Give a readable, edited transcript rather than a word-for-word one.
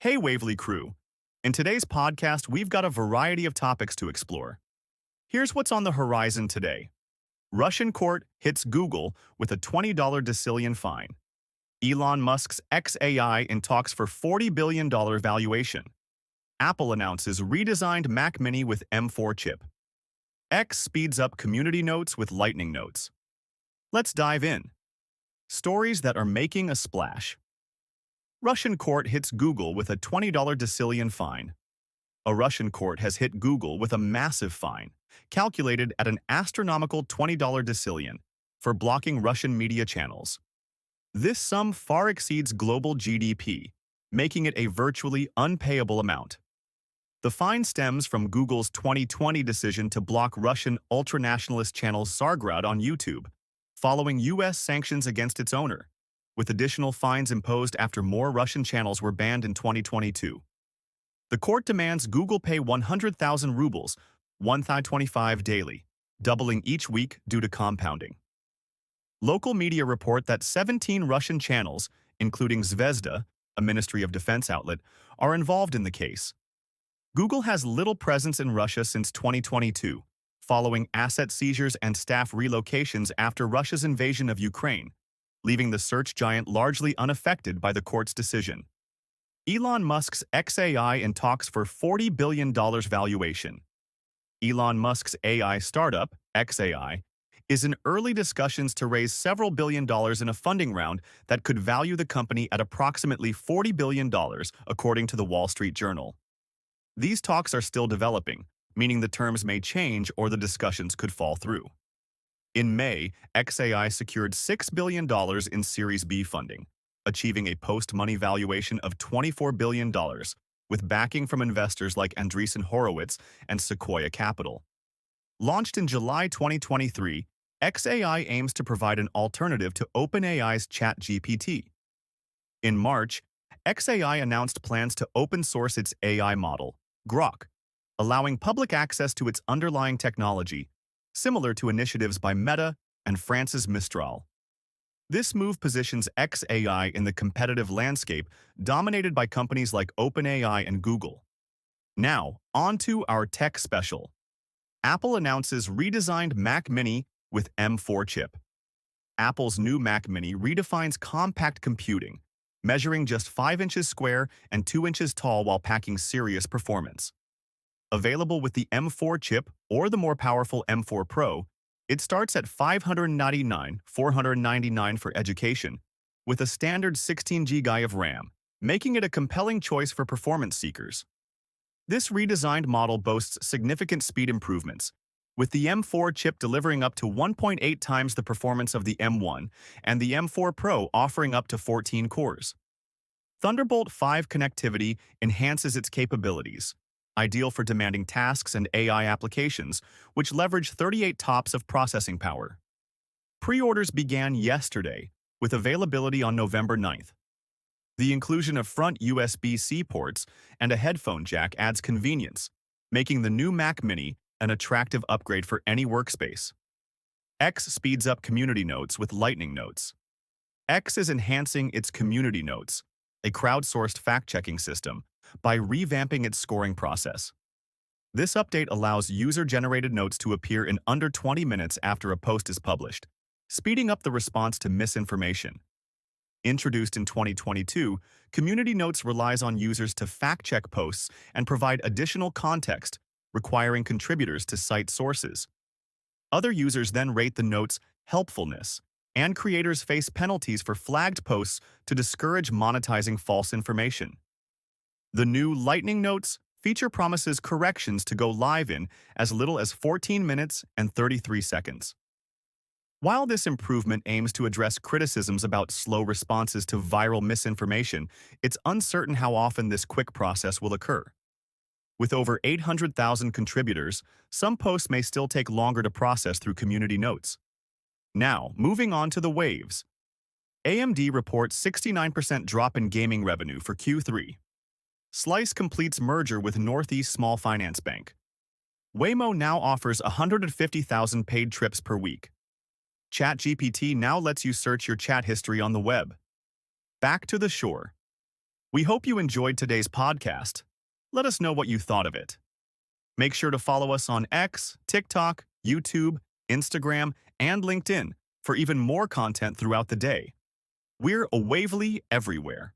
Hey, Waivly crew. In today's podcast, we've got a variety of topics to explore. Here's what's on the horizon today. Russian court hits Google with a $20 Decillion fine. Elon Musk's XAI in talks for $40 billion valuation. Apple announces redesigned Mac Mini with M4 chip. X speeds up community notes with Lightning notes. Let's dive in. Stories that are making a splash. Russian court hits Google with a $20 Decillion fine. A Russian court has hit Google with a massive fine, calculated at an astronomical $20 Decillion, for blocking Russian media channels. This sum far exceeds global GDP, making it a virtually unpayable amount. The fine stems from Google's 2020 decision to block Russian ultranationalist channel Tsargrad on YouTube, following U.S. sanctions against its owner, with additional fines imposed after more Russian channels were banned in 2022. The court demands Google pay 100,000 rubles, 1,025 daily, doubling each week due to compounding. Local media report that 17 Russian channels, including Zvezda, a Ministry of Defense outlet, are involved in the case. Google has little presence in Russia since 2022, following asset seizures and staff relocations after Russia's invasion of Ukraine, leaving the search giant largely unaffected by the court's decision. Elon Musk's XAI in talks for $40 billion valuation. Elon Musk's AI startup, XAI, is in early discussions to raise several billion dollars in a funding round that could value the company at approximately $40 billion, according to the Wall Street Journal. These talks are still developing, meaning the terms may change or the discussions could fall through. In May, XAI secured $6 billion in Series B funding, achieving a post-money valuation of $24 billion, with backing from investors like Andreessen Horowitz and Sequoia Capital. Launched in July 2023, XAI aims to provide an alternative to OpenAI's ChatGPT. In March, XAI announced plans to open-source its AI model, Grok, allowing public access to its underlying technology, similar to initiatives by Meta and France's Mistral. This move positions XAI in the competitive landscape dominated by companies like OpenAI and Google. Now, on to our tech special. Apple announces redesigned Mac Mini with M4 chip. Apple's new Mac Mini redefines compact computing, measuring just 5 inches square and 2 inches tall while packing serious performance. Available with the M4 chip or the more powerful M4 Pro, it starts at $599 for education, with a standard 16 GB of RAM, making it a compelling choice for performance seekers. This redesigned model boasts significant speed improvements, with the M4 chip delivering up to 1.8 times the performance of the M1 and the M4 Pro offering up to 14 cores. Thunderbolt 5 connectivity enhances its capabilities, ideal for demanding tasks and AI applications, which leverage 38 TOPS of processing power. Pre-orders began yesterday, with availability on November 9th. The inclusion of front USB-C ports and a headphone jack adds convenience, making the new Mac Mini an attractive upgrade for any workspace. X speeds up community notes with Lightning notes. X is enhancing its community notes, a crowdsourced fact-checking system, by revamping its scoring process. This update allows user-generated notes to appear in under 20 minutes after a post is published, speeding up the response to misinformation. Introduced in 2022, Community Notes relies on users to fact-check posts and provide additional context, requiring contributors to cite sources. Other users then rate the note's helpfulness, and creators face penalties for flagged posts to discourage monetizing false information. The new Lightning Notes feature promises corrections to go live in as little as 14 minutes and 33 seconds. While this improvement aims to address criticisms about slow responses to viral misinformation, it's uncertain how often this quick process will occur. With over 800,000 contributors, some posts may still take longer to process through community notes. Now, moving on to the waves. AMD reports 69% drop in gaming revenue for Q3. Slice completes merger with Northeast Small Finance Bank. Waymo now offers 150,000 paid trips per week. ChatGPT now lets you search your chat history on the web. Back to the shore. We hope you enjoyed today's podcast. Let us know what you thought of it. Make sure to follow us on X, TikTok, YouTube, Instagram, and LinkedIn for even more content throughout the day. We're a Waivly everywhere.